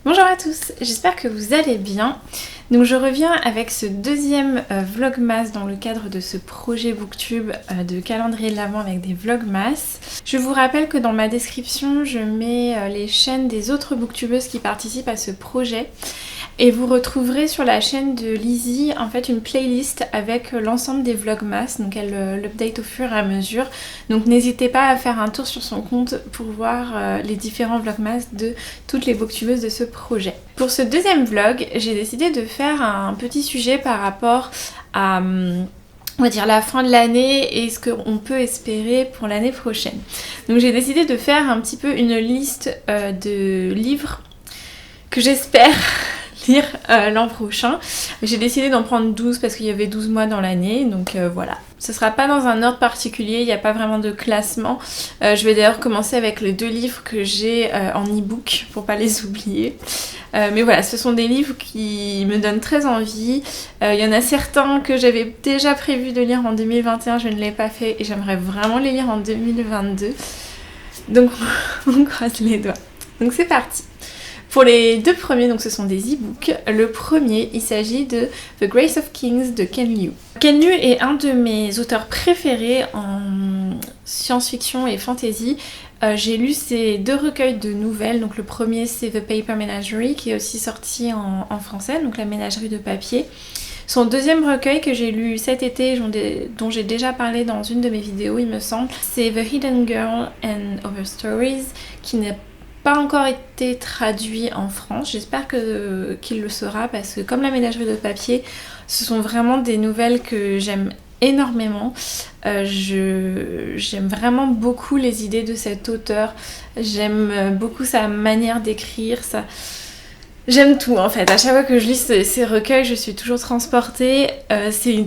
Bonjour à tous, j'espère que vous allez bien. Donc je reviens avec ce deuxième vlogmas dans le cadre de ce projet booktube de calendrier de l'Avent avec des vlogmas. Je vous rappelle que dans ma description je mets les chaînes des autres booktubeuses qui participent à ce projet. Et vous retrouverez sur la chaîne de Lizzie en fait une playlist avec l'ensemble des vlogmas, donc elle l'update au fur et à mesure. Donc n'hésitez pas à faire un tour sur son compte pour voir les différents vlogmas de toutes les booktubeuses de ce projet. Pour ce deuxième vlog, j'ai décidé de faire un petit sujet par rapport à on va dire la fin de l'année et ce qu'on peut espérer pour l'année prochaine. Donc j'ai décidé de faire un petit peu une liste de livres que j'espère lire l'an prochain. J'ai décidé d'en prendre 12 parce qu'il y avait 12 mois dans l'année, donc voilà. Ce sera pas dans un ordre particulier, il n'y a pas vraiment de classement. Je vais d'ailleurs commencer avec les 2 livres que j'ai en e-book pour pas les oublier. Mais voilà, ce sont des livres qui me donnent très envie. Il y en a certains que j'avais déjà prévu de lire en 2021, je ne l'ai pas fait et j'aimerais vraiment les lire en 2022. Donc on croise les doigts. Donc c'est parti. Pour les 2 premiers, donc ce sont des e-books. Le premier, il s'agit de The Grace of Kings de Ken Liu. Ken Liu est un de mes auteurs préférés en science-fiction et fantasy. J'ai lu ces 2 recueils de nouvelles. Donc le premier, c'est The Paper Menagerie, qui est aussi sorti en français, donc la ménagerie de papier. Son deuxième recueil que j'ai lu cet été, dont j'ai déjà parlé dans une de mes vidéos, il me semble, c'est The Hidden Girl and Other Stories, qui n'est pas encore été traduit en France. J'espère qu'il le sera parce que comme la ménagerie de papier, ce sont vraiment des nouvelles que j'aime énormément. J'aime vraiment beaucoup les idées de cet auteur. J'aime beaucoup sa manière d'écrire. J'aime tout en fait. À chaque fois que je lis ces recueils, je suis toujours transportée. C'est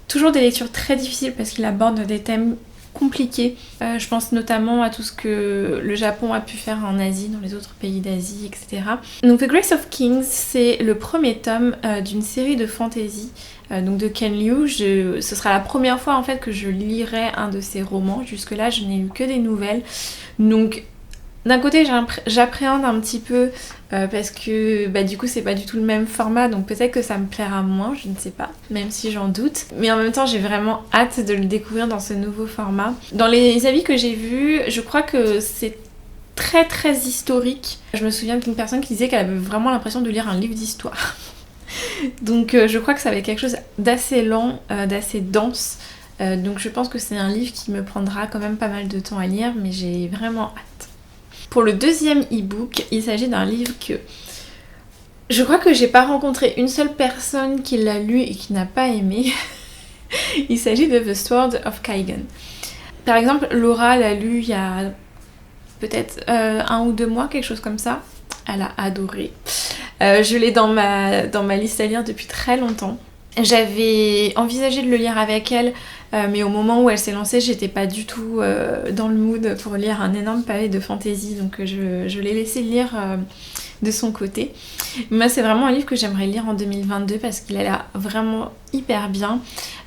toujours des lectures très difficiles parce qu'il aborde des thèmes compliqué. Je pense notamment à tout ce que le Japon a pu faire en Asie, dans les autres pays d'Asie, etc. Donc The Grace of Kings, c'est le premier tome d'une série de fantasy donc de Ken Liu. Ce sera la première fois en fait que je lirai un de ses romans. Jusque-là, je n'ai lu que des nouvelles. Donc d'un côté, j'appréhende un petit peu parce que du coup, c'est pas du tout le même format, donc peut-être que ça me plaira moins, je ne sais pas, même si j'en doute. Mais en même temps, j'ai vraiment hâte de le découvrir dans ce nouveau format. Dans les avis que j'ai vus, je crois que c'est très très historique. Je me souviens d'une personne qui disait qu'elle avait vraiment l'impression de lire un livre d'histoire. Donc je crois que ça va être quelque chose d'assez lent, d'assez dense. Donc je pense que c'est un livre qui me prendra quand même pas mal de temps à lire, mais j'ai vraiment hâte. Pour le deuxième e-book, il s'agit d'un livre que je crois que j'ai pas rencontré une seule personne qui l'a lu et qui n'a pas aimé. Il s'agit de The Sword of Kaigen. Par exemple, Laura l'a lu il y a peut-être 1 ou 2 mois, quelque chose comme ça. Elle a adoré. Je l'ai dans ma liste à lire depuis très longtemps. J'avais envisagé de le lire avec elle, mais au moment où elle s'est lancée, j'étais pas du tout dans le mood pour lire un énorme pavé de fantasy, donc je l'ai laissé lire de son côté. Moi, c'est vraiment un livre que j'aimerais lire en 2022 parce qu'il a l'air vraiment hyper bien.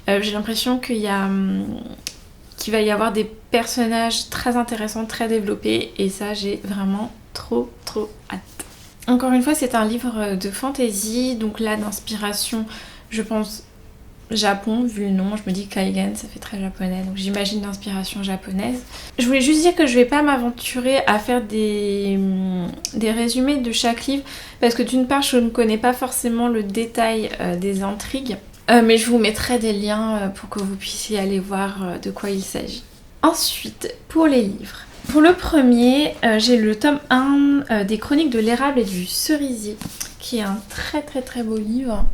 J'ai l'impression qu'il va y avoir des personnages très intéressants, très développés, et ça, j'ai vraiment trop hâte. Encore une fois, c'est un livre de fantasy, donc là, d'inspiration, je pense Japon, vu le nom, je me dis Kaigen, ça fait très japonais, donc j'imagine d'inspiration japonaise. Je voulais juste dire que je vais pas m'aventurer à faire des résumés de chaque livre, parce que d'une part, je ne connais pas forcément le détail des intrigues, mais je vous mettrai des liens pour que vous puissiez aller voir de quoi il s'agit. Ensuite, pour les livres. Pour le premier, j'ai le tome 1 des Chroniques de l'érable et du cerisier, qui est un très beau livre.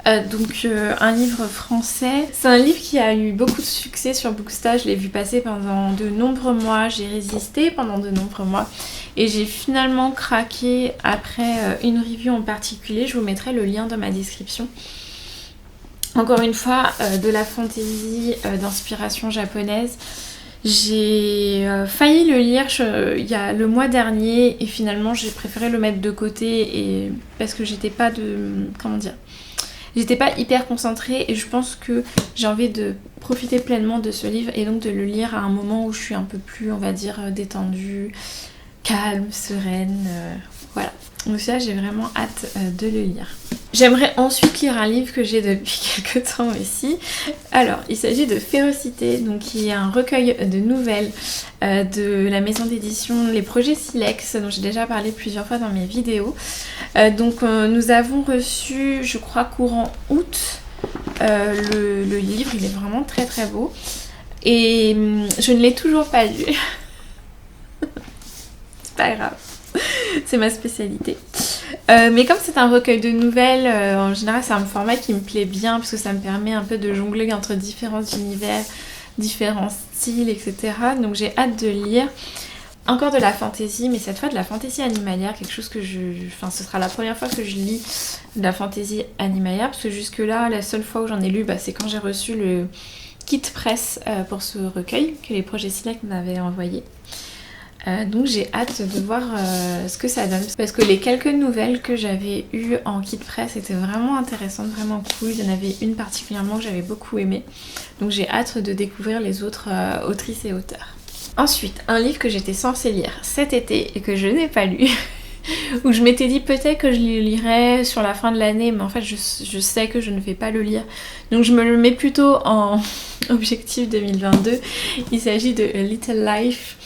Donc un livre français. C'est un livre qui a eu beaucoup de succès sur Booksta. Je l'ai vu passer pendant de nombreux mois. J'ai résisté pendant de nombreux mois. Et j'ai finalement craqué après une review en particulier. Je vous mettrai le lien dans ma description. Encore une fois, de la fantasy d'inspiration japonaise. J'ai failli le lire il y a le mois dernier et finalement j'ai préféré le mettre de côté parce que j'étais pas hyper concentrée et je pense que j'ai envie de profiter pleinement de ce livre et donc de le lire à un moment où je suis un peu plus, on va dire, détendue, calme, sereine, voilà. Donc ça, j'ai vraiment hâte de le lire. J'aimerais ensuite lire un livre que j'ai depuis quelques temps aussi. Alors, il s'agit de Férocité, donc qui est un recueil de nouvelles de la maison d'édition Les Projets Silex, dont j'ai déjà parlé plusieurs fois dans mes vidéos. Nous avons reçu, je crois, courant août, le livre. Il est vraiment très très beau. Et je ne l'ai toujours pas lu. C'est pas grave. C'est ma spécialité. Mais comme c'est un recueil de nouvelles, en général c'est un format qui me plaît bien parce que ça me permet un peu de jongler entre différents univers, différents styles, etc. Donc j'ai hâte de lire. Encore de la fantasy, mais cette fois de la fantasy animalière, quelque chose que ce sera la première fois que je lis de la fantasy animalière, parce que jusque là, la seule fois où j'en ai lu, c'est quand j'ai reçu le kit presse pour ce recueil que les Projets Silex m'avaient envoyé. Donc j'ai hâte de voir ce que ça donne, parce que les quelques nouvelles que j'avais eues en kit presse étaient vraiment intéressantes, vraiment cool. Il y en avait une particulièrement que j'avais beaucoup aimée, donc j'ai hâte de découvrir les autres autrices et auteurs. Ensuite, un livre que j'étais censée lire cet été et que je n'ai pas lu, où je m'étais dit peut-être que je le lirais sur la fin de l'année, mais en fait je sais que je ne vais pas le lire, donc je me le mets plutôt en objectif 2022. Il s'agit de A Little Life,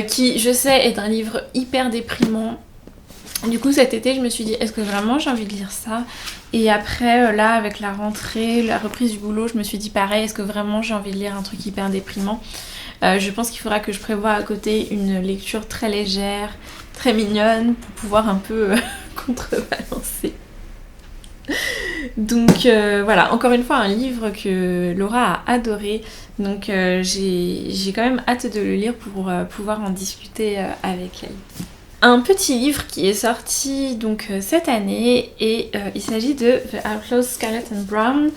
qui je sais est un livre hyper déprimant. Du coup cet été je me suis dit est-ce que vraiment j'ai envie de lire ça, et après là avec la rentrée, la reprise du boulot, je me suis dit pareil, est-ce que vraiment j'ai envie de lire un truc hyper déprimant. Je pense qu'il faudra que je prévoie à côté une lecture très légère, très mignonne, pour pouvoir un peu contrebalancer. Donc voilà, encore une fois un livre que Laura a adoré, donc j'ai quand même hâte de le lire pour pouvoir en discuter avec elle. Un petit livre qui est sorti donc cette année, et il s'agit de The Outlaws Scarlet and Brown.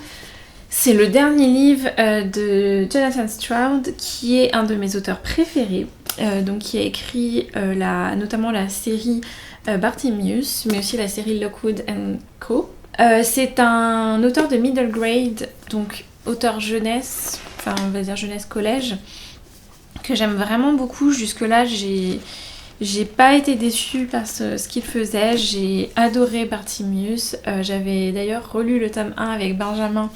C'est le dernier livre de Jonathan Stroud, qui est un de mes auteurs préférés, qui a écrit notamment la série Bartimaeus, mais aussi la série Lockwood & Co. C'est un auteur de middle grade, donc auteur jeunesse, enfin on va dire jeunesse collège, que j'aime vraiment beaucoup. Jusque-là, j'ai pas été déçue par ce qu'il faisait, j'ai adoré Bartimaeus. J'avais d'ailleurs relu le tome 1 avec Benjamin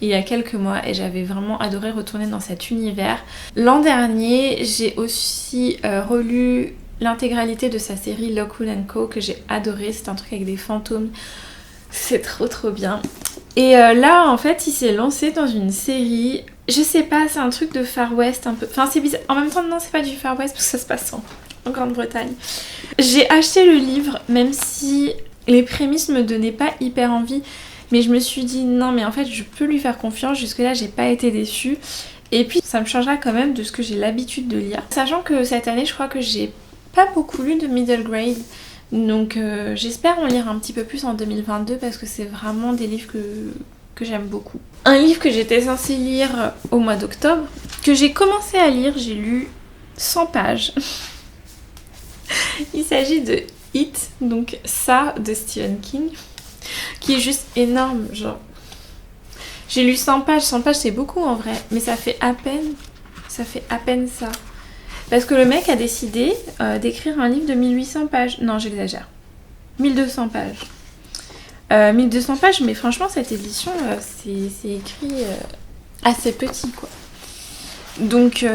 il y a quelques mois et j'avais vraiment adoré retourner dans cet univers. L'an dernier, j'ai aussi relu l'intégralité de sa série Lockwood & Co, que j'ai adoré. C'est un truc avec des fantômes, c'est trop bien. Et là en fait il s'est lancé dans une série, je sais pas, c'est un truc de Far West un peu, enfin c'est bizarre, en même temps non c'est pas du Far West parce que ça se passe en Grande-Bretagne. J'ai acheté le livre même si les prémices me donnaient pas hyper envie, mais je me suis dit non mais en fait je peux lui faire confiance, jusque là j'ai pas été déçue, et puis ça me changera quand même de ce que j'ai l'habitude de lire. Sachant que cette année je crois que j'ai pas beaucoup lu de middle grade, donc j'espère en lire un petit peu plus en 2022 parce que c'est vraiment des livres que j'aime beaucoup. Un livre que j'étais censée lire au mois d'octobre, que j'ai commencé à lire, j'ai lu 100 pages. Il s'agit de It, donc ça de Stephen King, qui est juste énorme, genre. J'ai lu 100 pages c'est beaucoup en vrai, mais ça fait à peine ça. Parce que le mec a décidé d'écrire un livre de 1800 pages. Non, j'exagère. 1200 pages. 1200 pages, mais franchement, cette édition, c'est écrit assez petit, quoi. Donc,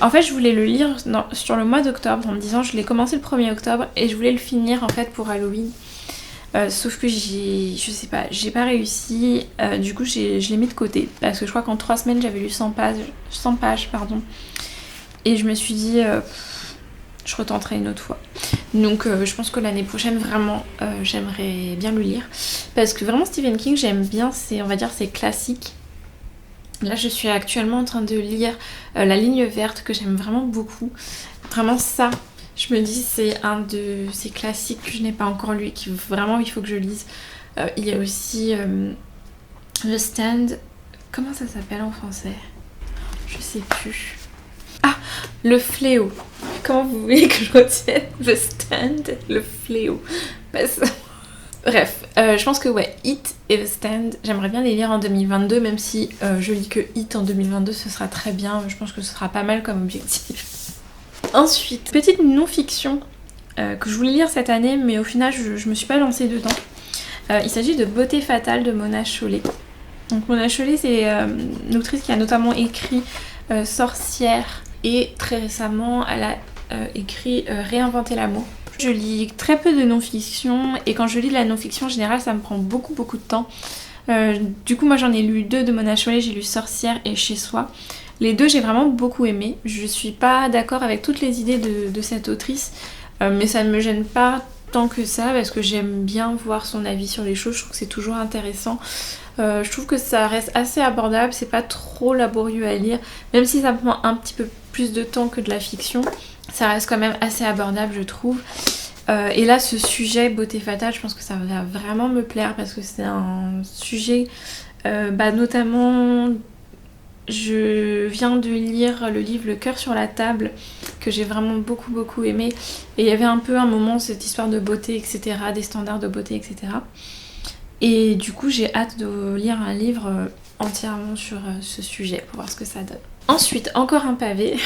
en fait, je voulais le lire sur le mois d'octobre, en me disant, je l'ai commencé le 1er octobre, et je voulais le finir, en fait, pour Halloween. Sauf que j'ai pas réussi. Du coup, je l'ai mis de côté. Parce que je crois qu'en 3 semaines, j'avais lu 100 pages, pardon. Et je me suis dit, je retenterai une autre fois. Donc je pense que l'année prochaine, vraiment, j'aimerais bien le lire. Parce que vraiment, Stephen King, j'aime bien, on va dire, ses classiques. Là, je suis actuellement en train de lire La Ligne Verte, que j'aime vraiment beaucoup. Vraiment ça, je me dis, c'est un de ces classiques que je n'ai pas encore lu, qui vraiment, il faut que je lise. Il y a aussi The Stand. Comment ça s'appelle en français? Je sais plus. Ah, Le Fléau. Comment vous voulez que je retienne The Stand, Le Fléau? Bref, je pense que ouais, It et The Stand, j'aimerais bien les lire en 2022, même si je lis que It en 2022, ce sera très bien. Je pense que ce sera pas mal comme objectif. Ensuite, petite non-fiction que je voulais lire cette année, mais au final je me suis pas lancée dedans. Il s'agit de Beauté fatale de Mona Chollet. Donc Mona Chollet, c'est une autrice qui a notamment écrit Sorcière, et très récemment elle a écrit Réinventer l'amour. Je lis très peu de non-fiction, et quand je lis de la non-fiction en général ça me prend beaucoup de temps. Du coup moi j'en ai lu 2 de Mona Chollet, j'ai lu Sorcière et Chez Soi. Les 2 j'ai vraiment beaucoup aimé. Je suis pas d'accord avec toutes les idées de cette autrice, mais ça ne me gêne pas tant que ça parce que j'aime bien voir son avis sur les choses, je trouve que c'est toujours intéressant. Je trouve que ça reste assez abordable, c'est pas trop laborieux à lire, même si ça prend un petit peu plus de temps que de la fiction, ça reste quand même assez abordable je trouve. Et là ce sujet Beauté fatale, je pense que ça va vraiment me plaire parce que c'est un sujet notamment, je viens de lire le livre Le cœur sur la table que j'ai vraiment beaucoup aimé, et il y avait un peu un moment cette histoire de beauté etc, des standards de beauté etc, et du coup j'ai hâte de lire un livre entièrement sur ce sujet pour voir ce que ça donne. Ensuite encore un pavé.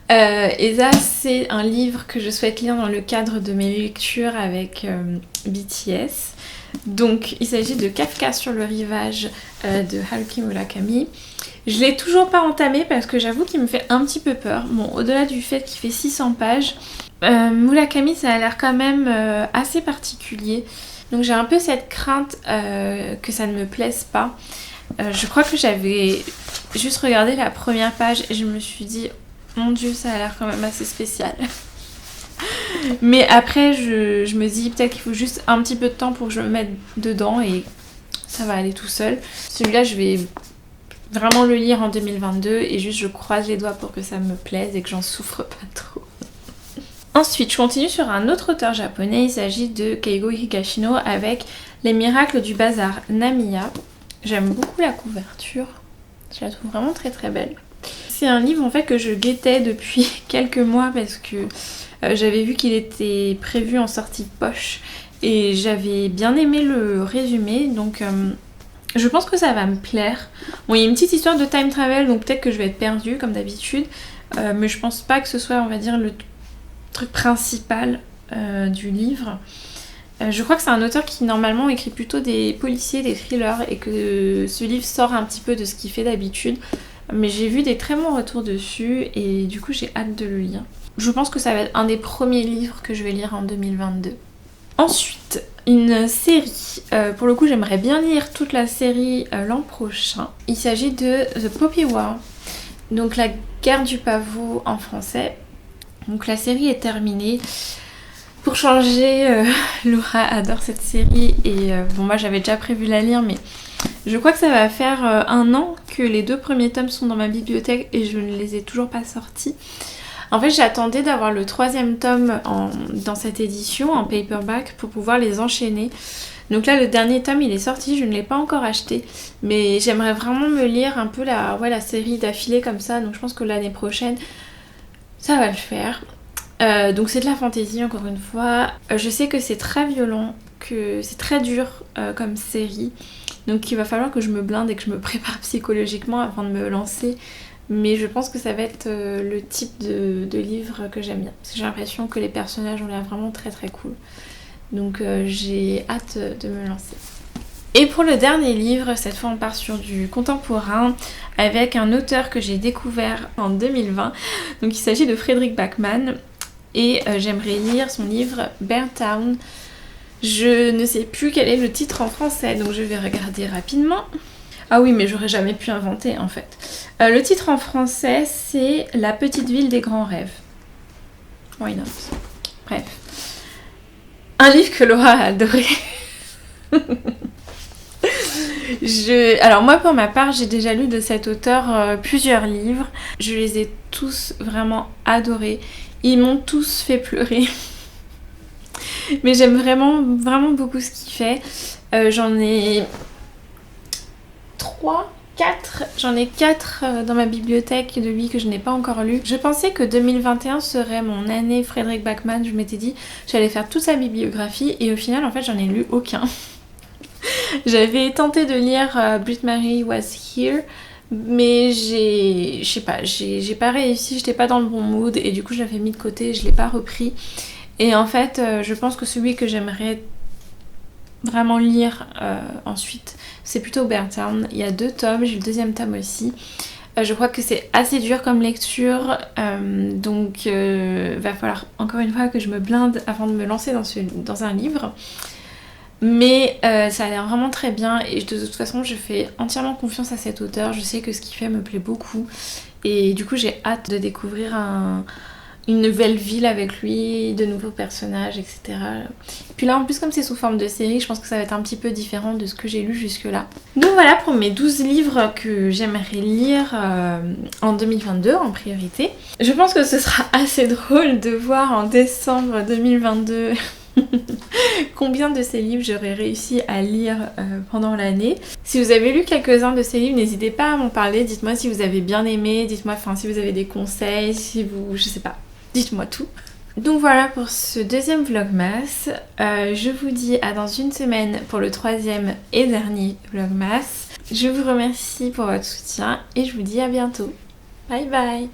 Et ça c'est un livre que je souhaite lire dans le cadre de mes lectures avec BTS. Donc il s'agit de Kafka sur le rivage de Haruki Murakami. Je l'ai toujours pas entamé parce que j'avoue qu'il me fait un petit peu peur. Bon, au-delà du fait qu'il fait 600 pages, Murakami ça a l'air quand même assez particulier. Donc j'ai un peu cette crainte que ça ne me plaise pas. Je crois que j'avais juste regardé la première page et je me suis dit mon dieu ça a l'air quand même assez spécial. Mais après je me dis peut-être qu'il faut juste un petit peu de temps pour que je me mette dedans et ça va aller tout seul. Celui-là je vais vraiment le lire en 2022 et juste je croise les doigts pour que ça me plaise et que j'en souffre pas trop. Ensuite je continue sur un autre auteur japonais, il s'agit de Keigo Higashino avec Les miracles du bazar Namiya. J'aime beaucoup la couverture, je la trouve vraiment très belle. C'est un livre en fait que je guettais depuis quelques mois parce que j'avais vu qu'il était prévu en sortie poche et j'avais bien aimé le résumé, donc je pense que ça va me plaire. Bon, il y a une petite histoire de time travel, donc peut-être que je vais être perdue comme d'habitude, mais je pense pas que ce soit, on va dire, le truc principal du livre. Je crois que c'est un auteur qui normalement écrit plutôt des policiers, des thrillers, et que ce livre sort un petit peu de ce qu'il fait d'habitude. Mais j'ai vu des très bons retours dessus et du coup j'ai hâte de le lire. Je pense que ça va être un des premiers livres que je vais lire en 2022. Ensuite, une série. Pour le coup j'aimerais bien lire toute la série l'an prochain. Il s'agit de The Poppy War, donc la guerre du pavot en français. Donc la série est terminée. Pour changer, Laura adore cette série et bon moi j'avais déjà prévu la lire, mais je crois que ça va faire 1 an que les 2 premiers tomes sont dans ma bibliothèque et je ne les ai toujours pas sortis. En fait j'attendais d'avoir le 3e tome dans cette édition en paperback pour pouvoir les enchaîner. Donc là le dernier tome il est sorti, je ne l'ai pas encore acheté, mais j'aimerais vraiment me lire un peu la série d'affilée comme ça, donc je pense que l'année prochaine ça va le faire. Donc c'est de la fantaisie encore une fois. Je sais que c'est très violent, que c'est très dur comme série. Donc il va falloir que je me blinde et que je me prépare psychologiquement avant de me lancer. Mais je pense que ça va être le type de livre que j'aime bien. Parce que j'ai l'impression que les personnages ont l'air vraiment très cool. Donc j'ai hâte de me lancer. Et pour le dernier livre, cette fois on part sur du contemporain avec un auteur que j'ai découvert en 2020. Donc il s'agit de Fredrik Backman. Et j'aimerais lire son livre Bear Town. Je ne sais plus quel est le titre en français, donc je vais regarder rapidement. Ah oui, mais j'aurais jamais pu inventer en fait. Le titre en français c'est La petite ville des grands rêves. Why not? Bref. Un livre que Laura a adoré. Alors moi pour ma part j'ai déjà lu de cet auteur plusieurs livres. Je les ai tous vraiment adorés. Ils m'ont tous fait pleurer. Mais j'aime vraiment beaucoup ce qu'il fait. J'en ai 4 dans ma bibliothèque de lui que je n'ai pas encore lu. Je pensais que 2021 serait mon année Fredrik Backman. Je m'étais dit j'allais faire toute sa bibliographie et au final en fait j'en ai lu aucun. J'avais tenté de lire Britt Marie Was Here, Mais je sais pas, j'ai pas réussi, j'étais pas dans le bon mood et du coup je l'avais mis de côté, je l'ai pas repris. Et en fait, je pense que celui que j'aimerais vraiment lire ensuite, c'est plutôt Beartown. Il y a 2 tomes, j'ai le 2e tome aussi. Je crois que c'est assez dur comme lecture, donc va falloir encore une fois que je me blinde avant de me lancer dans un livre. Mais ça a l'air vraiment très bien et de toute façon je fais entièrement confiance à cet auteur, je sais que ce qu'il fait me plaît beaucoup et du coup j'ai hâte de découvrir une nouvelle ville avec lui, de nouveaux personnages, etc. Puis là en plus comme c'est sous forme de série, je pense que ça va être un petit peu différent de ce que j'ai lu jusque là. Donc voilà pour mes 12 livres que j'aimerais lire en 2022 en priorité. Je pense que ce sera assez drôle de voir en décembre 2022 combien de ces livres j'aurais réussi à lire pendant l'année. Si vous avez lu quelques-uns de ces livres, n'hésitez pas à m'en parler. Dites-moi si vous avez bien aimé, dites-moi si vous avez des conseils, si vous... je sais pas, dites-moi tout. Donc voilà pour ce 2e vlogmas. Je vous dis à dans une semaine pour le 3e et dernier vlogmas. Je vous remercie pour votre soutien et je vous dis à bientôt. Bye bye.